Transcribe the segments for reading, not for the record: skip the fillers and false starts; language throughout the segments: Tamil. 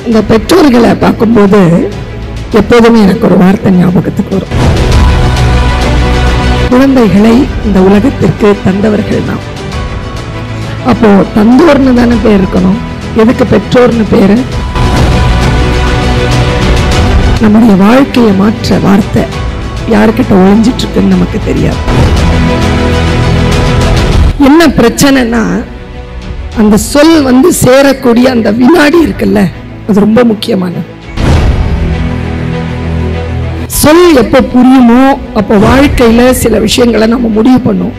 இந்த பெற்றோர்களை பார்க்கும்போது எப்போதுமே எனக்கு ஒரு வார்த்தை ஞாபகத்துக்கு வரும். குழந்தைகளை இந்த உலகத்திற்கு தந்தவர்கள் நாம். அப்போ தந்தோர்னு தானே பேர் இருக்கணும், எதுக்கு பெற்றோர்னு பேரு? நம்முடைய வாழ்க்கையை மாற்ற வார்த்தை யாருக்கிட்ட ஒழிஞ்சிட்டு இருக்குன்னு நமக்கு தெரியாது. என்ன பிரச்சனைனா, அந்த சொல் சேரக்கூடிய அந்த வினாடி இருக்குல்ல, அது ரொம்ப முக்கியமானது. சொல் எப்ப புரியுமோ அப்ப வாழ்க்கையில சில விஷயங்களை நம்ம முடிவு பண்ணுவோம்.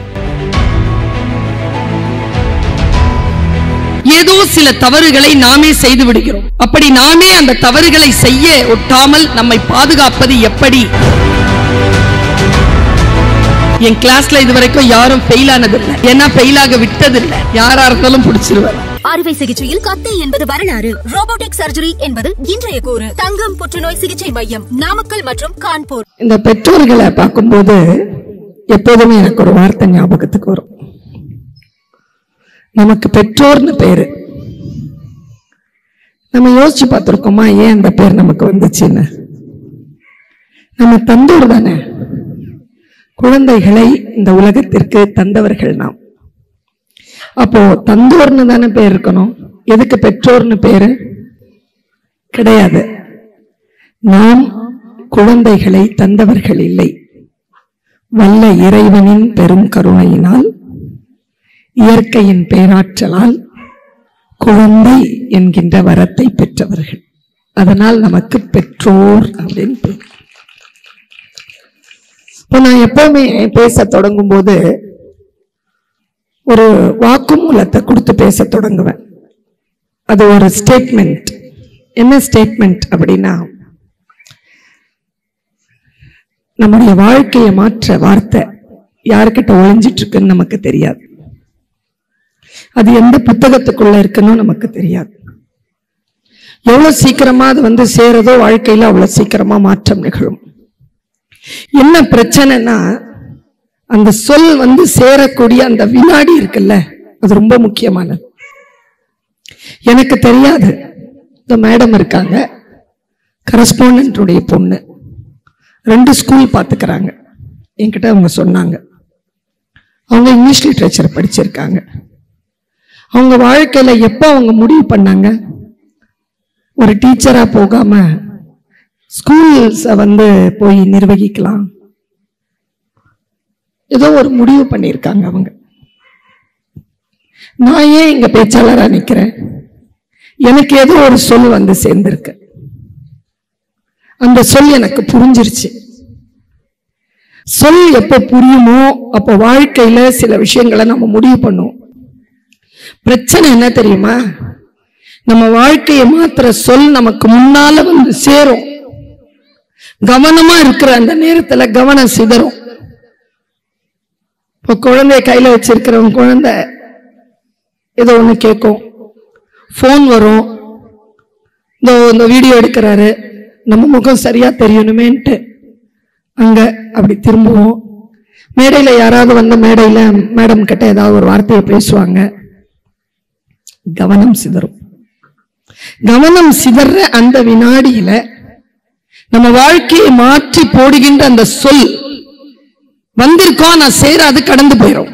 ஏதோ சில தவறுகளை நாமே செய்து விடுகிறோம். அப்படி நாமே அந்த தவறுகளை செய்ய ஒட்டாமல் நம்மை பாதுகாப்பது எப்படி? என் கிளாஸ்ல இதுவரைக்கும் யாரும் ஃபெயில் ஆனதில்லை, ஏன்னா ஃபெயிலாக விட்டதில்லை. யாரா இருந்தாலும் பிடிச்சிருவார். அறுவை சிகிச்சையில் கத்தை என்பது வரலாறு, ரோபோட்டிக் சர்ஜரி என்பது இன்றைய கூறு. தங்கம் புற்றுநோய் சிகிச்சை மையம், நாமக்கல் மற்றும் கான்பூர். இந்த பெற்றோர்களை பார்க்கும்போது எப்போதுமே எனக்கு ஒரு வார்த்தை ஞாபகத்துக்கு வரும். நமக்கு பெற்றோர்னு பேரு. நம்ம யோசிச்சு பார்த்திருக்கோமா ஏன் அந்த பேர் நமக்கு வந்துச்சுன்னு? நம்ம தந்தோர் தானே. குழந்தைகளை இந்த உலகத்திற்கு தந்தவர்கள் நாம். அப்போ தந்தோர்னு தானே பேர் இருக்கணும், எதுக்கு பெற்றோர்னு பேரு? கிடையாது. நாம் குழந்தைகளை தந்தவர்கள் இல்லை. வல்ல இறைவனின் பெரும் கருணையினால், இயற்கையின் பேராற்றலால் குழந்தை என்கின்ற வரத்தை பெற்றவர்கள். அதனால் நமக்கு பெற்றோர் அப்படின்னு பேர். இப்போ நான் எப்பவுமே பேச தொடங்கும் போது ஒரு வாக்குமூலத்தை கொடுத்து பேச தொடங்குவேன். அது ஒரு ஸ்டேட்மெண்ட். என்ன ஸ்டேட்மெண்ட் அப்படின்னா, நம்முடைய வாழ்க்கையை மாற்ற வார்த்தை யாருக்கிட்ட ஒழிஞ்சிட்டு இருக்குன்னு நமக்கு தெரியாது. அது எந்த புத்தகத்துக்குள்ள இருக்குன்னு நமக்கு தெரியாது. எவ்வளவு சீக்கிரமா அது சேரதோ வாழ்க்கையில அவ்வளவு சீக்கிரமா மாற்றம் நிகழும். என்ன பிரச்சனைனா, அந்த சொல் சேரக்கூடிய அந்த வினாடி இருக்குல்ல, அது ரொம்ப முக்கியமானது. எனக்கு தெரியாது, இந்த மேடம் இருக்காங்க, கரஸ்பாண்டன்ட் உடைய பொண்ணு, 2 ஸ்கூல் பார்த்துக்கிறாங்க. என்கிட்ட அவங்க சொன்னாங்க, அவங்க இங்கிலீஷ் லிட்ரேச்சர் படிச்சிருக்காங்க. அவங்க வாழ்க்கையில எப்ப அவங்க முடிவு பண்ணாங்க, ஒரு டீச்சரா போகாம ஸ்கூல்ஸ போய் நிர்வகிக்கலாம், ஏதோ ஒரு முடிவு பண்ணியிருக்காங்க அவங்க. நான் ஏன் இங்க பேச்சாளரா நிக்கிறேன்? எனக்கு ஏதோ ஒரு சொல் சேர்ந்திருக்கு. அந்த சொல் எனக்கு புரிஞ்சிருச்சு. சொல் எப்ப புரியுமோ அப்ப வாழ்க்கையில சில விஷயங்களை நம்ம முடிவு பண்ணுவோம். பிரச்சனை என்ன தெரியுமா? நம்ம வாழ்க்கையை மாத்திர சொல் நமக்கு முன்னால சேரும். கவனமா இருக்கிற அந்த நேரத்துல கவனம் சிதறும். இப்போ குழந்தைய கையில வச்சிருக்கிறவங்க, குழந்தை ஏதோ ஒண்ணு கேட்கும், போன் வரும், இந்த வீடியோ எடுக்கிறாரு, நம்ம முகம் சரியா தெரியணுமேன்ட்டு அங்க அப்படி திரும்புவோம். மேடையில யாராவது மேடையில மேடம் கிட்ட ஏதாவது ஒரு வார்த்தையை பேசுவாங்க, கவனம் சிதறும். கவனம் சிதற அந்த வினாடியில நம்ம வாழ்க்கையை மாற்றி போடுகின்ற அந்த சொல் வந்திருக்கோம், நான் சேராது கடந்து போயிடும்.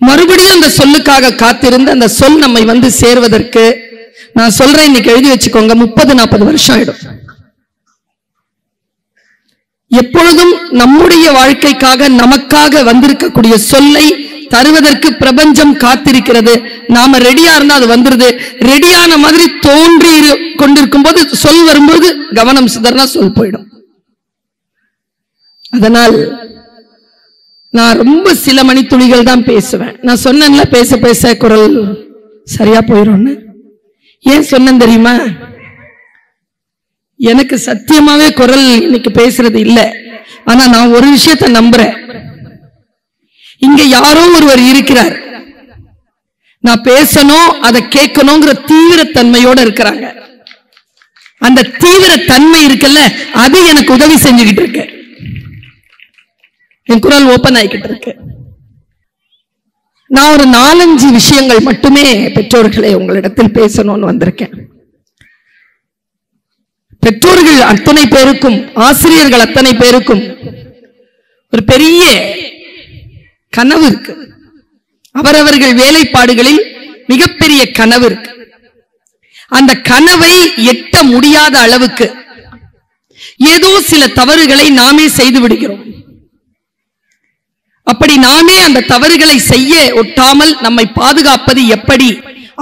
மறுபடியும் அந்த சொல்லுக்காக காத்திருந்து அந்த சொல் நம்மை சேர்வதற்கு, நான் சொல்றேன் இன்னைக்கு எழுதி வச்சுக்கோங்க, 30-40 வருஷம் ஆயிடும். எப்பொழுதும் நம்முடைய வாழ்க்கைக்காக நமக்காக வந்திருக்கக்கூடிய சொல்லை தருவதற்கு பிரபஞ்சம் காத்திருக்கிறது. நாம ரெடியா இருந்தா அது வந்துருது. ரெடியான மாதிரி தோன்றி கொண்டிருக்கும் போது சொல் வரும்போது கவனம் சிதறனா சொல் போயிடும். அதனால் நான் ரொம்ப சில மணித்துளிகள் தான் பேசுவேன். நான் சொன்னேன்ல, பேச பேச குரல் சரியா போயிடும்னு. ஏன் சொன்னேன் தெரியுமா? எனக்கு சத்தியமாவே குரல் இன்னைக்கு பேசுறது இல்லை. ஆனா நான் ஒரு விஷயத்தை நம்புறேன், இங்க யாரோ ஒருவர் இருக்கிறார், நான் பேசணும், அதை கேட்கணுங்கிற தீவிரத்தன்மையோட இருக்கிறாங்க. அந்த தீவிர தன்மை இருக்குல்ல, அது எனக்கு உதவி செஞ்சுக்கிட்டு இருக்கு. என் குரல் ஓபன் ஆகிக்கிட்டு இருக்கு. நான் ஒரு 4-5 விஷயங்கள் மட்டுமே பெற்றோர்களை உங்களிடத்தில் பேசணும்னு வந்திருக்கேன். பெற்றோர்கள் அத்தனை பேருக்கும், ஆசிரியர்கள் அத்தனை பேருக்கும் ஒரு பெரிய கனவு இருக்கு. அவரவர்கள் வேலைப்பாடுகளில் மிகப்பெரிய கனவு இருக்கு. அந்த கனவை எட்ட முடியாத அளவுக்கு ஏதோ சில தவறுகளை நாமே செய்து விடுகிறோம். அப்படி நாமே அந்த தவறுகளை செய்ய ஒட்டாமல் நம்மை பாதுகாப்பது எப்படி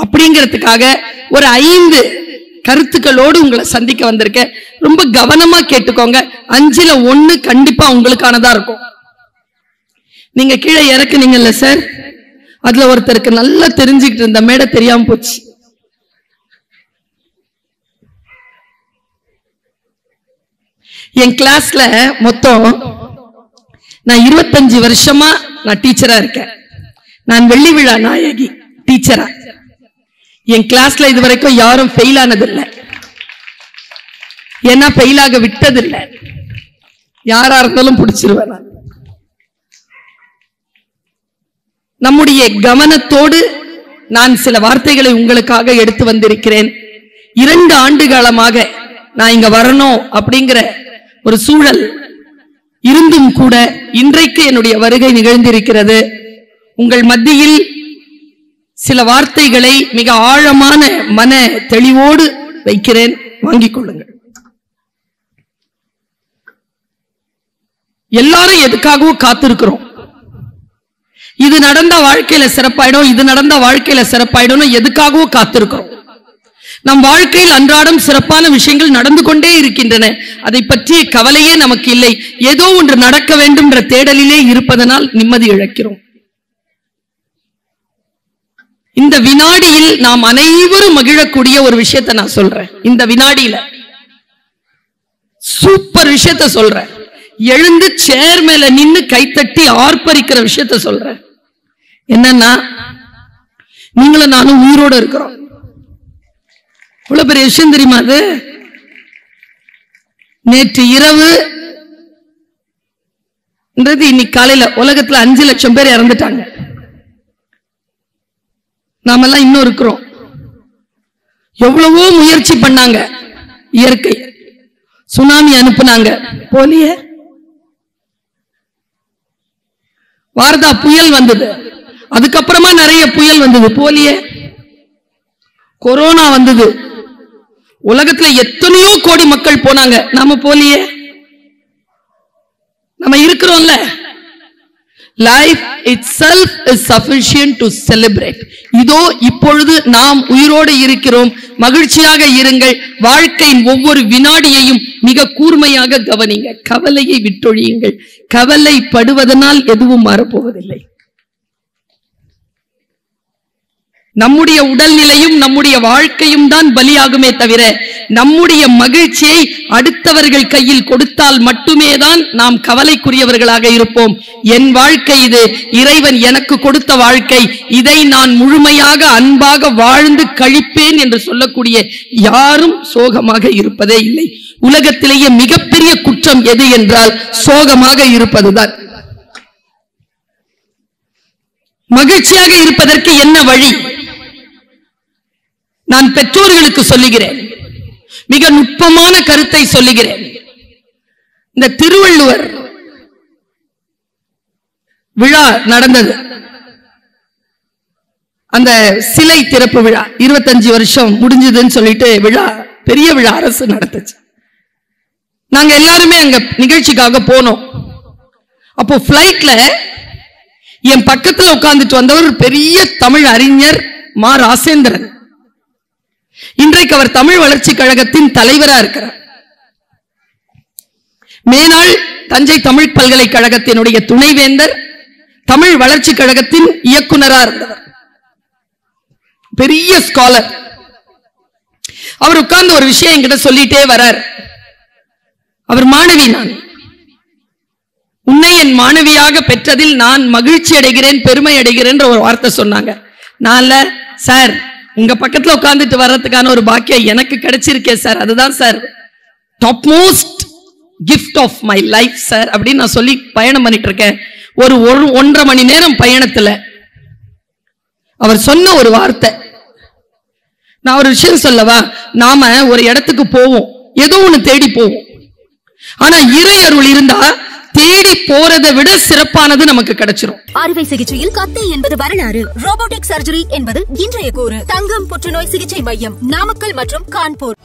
அப்படிங்கிறதுக்காக ஒரு 5 கருத்துக்களோடு உங்களை சந்திக்க வந்திருக்கேன். ரொம்ப கவனமா கேட்டுக்கோங்க. 5ல் 1 கண்டிப்பா உங்களுக்கானதா இருக்கும். நீங்க கீழே இறக்குனீங்கல்ல சார், அதுல ஒருத்தருக்கு நல்லா தெரிஞ்சுக்கிட்டு இருந்த மேடை தெரியாம போச்சு. என் கிளாஸ்ல மொத்தம் நான் 25 வருஷமா நான் டீச்சரா இருக்கேன். நான் வெள்ளி விழா நாயகி டீச்சரா. என் கிளாஸ்ல இதுவரைக்கும் யாரும் ஃபெயில் ஆனதில்லை. ஏன்னா ஃபெயிலாக விட்டதில்லை. யாரா இருந்தாலும் பிடிச்சிருவேன். நம்முடைய கவனத்தோடு நான் சில வார்த்தைகளை உங்களுக்காக எடுத்து வந்திருக்கிறேன். 2 ஆண்டு காலமாக நான் இங்க வரணும் அப்படிங்கிற ஒரு சூழல் இருந்தும் கூட இன்றைக்கு என்னுடைய வருகை நிகழ்ந்திருக்கிறது. உங்கள் மத்தியில் சில வார்த்தைகளை மிக ஆழமான மன தெளிவோடு வைக்கிறேன், வாங்கிக் கொள்ளுங்கள். எல்லாரும் எதுக்காகவோ காத்திருக்கிறோம். இது நடந்த வாழ்க்கையில சிறப்பாயிடும், இது நடந்த வாழ்க்கையில சிறப்பாயிடும், எதுக்காகவோ காத்திருக்கிறோம். நம் வாழ்க்கையில் அன்றாடம் சிறப்பான விஷயங்கள் நடந்து கொண்டே இருக்கின்றன. அதை பற்றிய கவலையே நமக்கு இல்லை. ஏதோ ஒன்று நடக்க வேண்டும் என்ற தேடலிலே இருப்பதனால் நிம்மதி இழக்கிறோம். இந்த வினாடியில் நாம் அனைவரும் மகிழக்கூடிய ஒரு விஷயத்தை நான் சொல்றேன். இந்த வினாடியில சூப்பர் விஷயத்தை சொல்றேன். எழுந்து சேர் மேல நின்னு கைத்தட்டி ஆர்ப்பரிக்கிற விஷயத்தை சொல்றேன். என்னன்னா, நீங்களும் நானும் உயிரோட இருக்கிறோம். இவ்வளவு பெரிய விஷயம் தெரியுமா? அது நேற்று இரவு இன்னைக்கு காலையில உலகத்துல 5 லட்சம் பேர் இறந்துட்டாங்க. நாமெல்லாம் இன்னும் இருக்கிறோம். எவ்வளவோ முயற்சி பண்ணாங்க. இயற்கை சுனாமி அனுப்புனாங்க, போலியே. வார்தா புயல் வந்தது, அதுக்கப்புறமா நிறைய புயல் வந்தது, போலியே. கொரோனா வந்தது, உலகத்துல எத்தனையோ கோடி மக்கள் போனாங்க, நாம போலியே. நம்ம இருக்கிறோம்ல. Life itself is sufficient to celebrate. இதோ இப்பொழுது நாம் உயிரோடு இருக்கிறோம். மகிழ்ச்சியாக இருங்கள். வாழ்க்கையின் ஒவ்வொரு வினாடியையும் மிக கூர்மையாக கவனிங்க. கவலையை விட்டொழியுங்கள். கவலைப்படுவதனால் எதுவும் மாறப்போவதில்லை. நம்முடைய உடல்நிலையும் நம்முடைய வாழ்க்கையும் தான் பலியாகுமே தவிர நம்முடைய மகிழ்ச்சியை அடுத்தவர்கள் கையில் கொடுத்தால் மட்டுமே தான் நாம் கவலைக்குரியவர்களாக இருப்போம். என் வாழ்க்கை இது, இறைவன் எனக்கு கொடுத்த வாழ்க்கை, இதை நான் முழுமையாக அன்பாக வாழ்ந்து கழிப்பேன் என்று சொல்லக்கூடிய யாரும் சோகமாக இருப்பதே இல்லை. உலகத்திலேயே மிகப்பெரிய குற்றம் எது என்றால் சோகமாக இருப்பதுதான். மகிழ்ச்சியாக இருப்பதற்கு என்ன வழி? நான் பெற்றோர்களுக்கு சொல்லுகிறேன், மிக நுட்பமான கருத்தை சொல்லுகிறேன். இந்த திருவள்ளுவர் விழா நடந்தது, அந்த சிலை திறப்பு விழா 25 வருஷம் முடிஞ்சதுன்னு சொல்லிட்டு விழா, பெரிய விழா அரசு நடத்துச்சு. நாங்க எல்லாருமே அங்க நிகழ்ச்சிக்காக போனோம். அப்போ பிளைட்ல என் பக்கத்துல உட்கார்ந்துட்டு வந்தவர் பெரிய தமிழ் அறிஞர் மா ராசேந்திரன். இன்றைக்கு அவர் தமிழ் வளர்ச்சி கழகத்தின் தலைவரா இருக்கிறார். மேனாள் தஞ்சை தமிழ் பல்கலைக்கழகத்தினுடைய துணைவேந்தர், தமிழ் வளர்ச்சி கழகத்தின் இயக்குனரா இருந்தவர், பெரிய ஸ்காலர். அவர் உட்கார்ந்து ஒரு விஷயம் என்கிட்ட சொல்லிட்டே வரார். அவர் மாணவி, நான் உன்னை என் மாணவியாக பெற்றதில் நான் மகிழ்ச்சி அடைகிறேன், பெருமை அடைகிறேன் ஒரு வார்த்தை சொன்னாங்க. நான் சார், உங்க பக்கத்துல உட்கார்ந்துட்டு வர்றதுக்கான ஒரு பாக்கியம் எனக்கு கிடைச்சிருக்கே சார், அதுதான் sir top most gift of my life sir அப்படின்னு நான் சொல்லி பயணம் பண்ணிட்டு இருக்கேன். ஒரு 1.5 மணி நேரம் பயணத்துல அவர் சொன்ன ஒரு வார்த்தை. நான் ஒரு விஷயம் சொல்லவா? நாம ஒரு இடத்துக்கு போவோம், ஏதோ ஒண்ணு தேடி போவோம். ஆனா இறை அருள் இருந்தா தேடி போறதை விட சிறப்பானது நமக்கு கிடைச்சிரும். அறுவை சிகிச்சையில் கத்தை என்பது வரலாறு, ரோபோட்டிக் சர்ஜரி என்பது இன்றைய கூறு. தங்கம் புற்றுநோய் சிகிச்சை மையம், நாமக்கல் மற்றும் கான்பூர்.